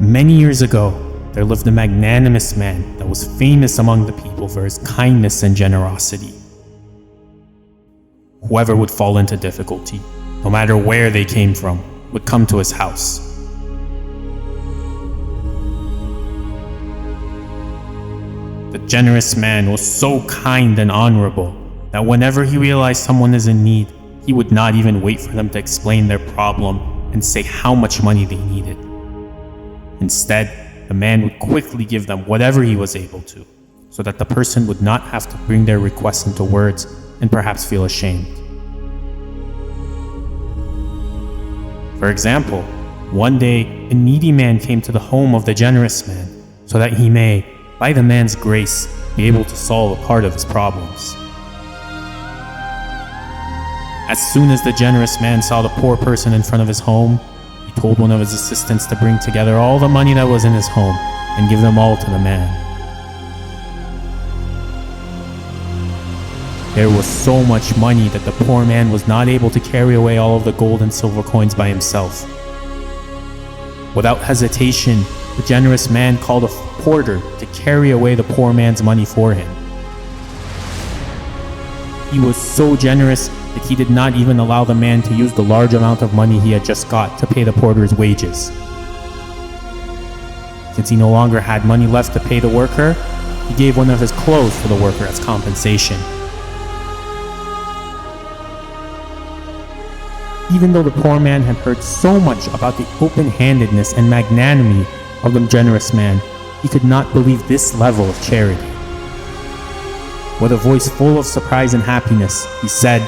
Many years ago, there lived a magnanimous man that was famous among the people for his kindness and generosity. Whoever would fall into difficulty, no matter where they came from, would come to his house. The generous man was so kind and honorable that whenever he realized someone is in need, he would not even wait for them to explain their problem and say how much money they needed. Instead, the man would quickly give them whatever he was able to, so that the person would not have to bring their requests into words and perhaps feel ashamed. For example, one day, a needy man came to the home of the generous man, so that he may, by the man's grace, be able to solve a part of his problems. As soon as the generous man saw the poor person in front of his home, he told one of his assistants to bring together all the money that was in his home and give them all to the man. There was so much money that the poor man was not able to carry away all of the gold and silver coins by himself. Without hesitation, the generous man called a porter to carry away the poor man's money for him. He was so generous that he did not even allow the man to use the large amount of money he had just got to pay the porter's wages. Since he no longer had money left to pay the worker, he gave one of his clothes to the worker as compensation. Even though the poor man had heard so much about the open-handedness and magnanimity of the generous man, he could not believe this level of charity. With a voice full of surprise and happiness, he said,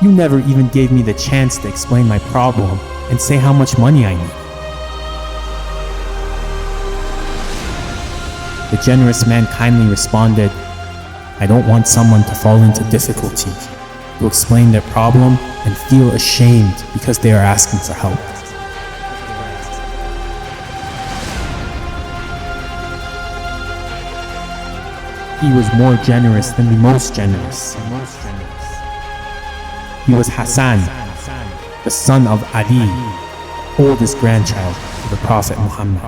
"You never even gave me the chance to explain my problem and say how much money I need." The generous man kindly responded, "I don't want someone to fall into difficulty, to explain their problem and feel ashamed because they are asking for help." He was more generous than the most generous. He was Hassan, the son of Ali, oldest grandchild of the Prophet Muhammad.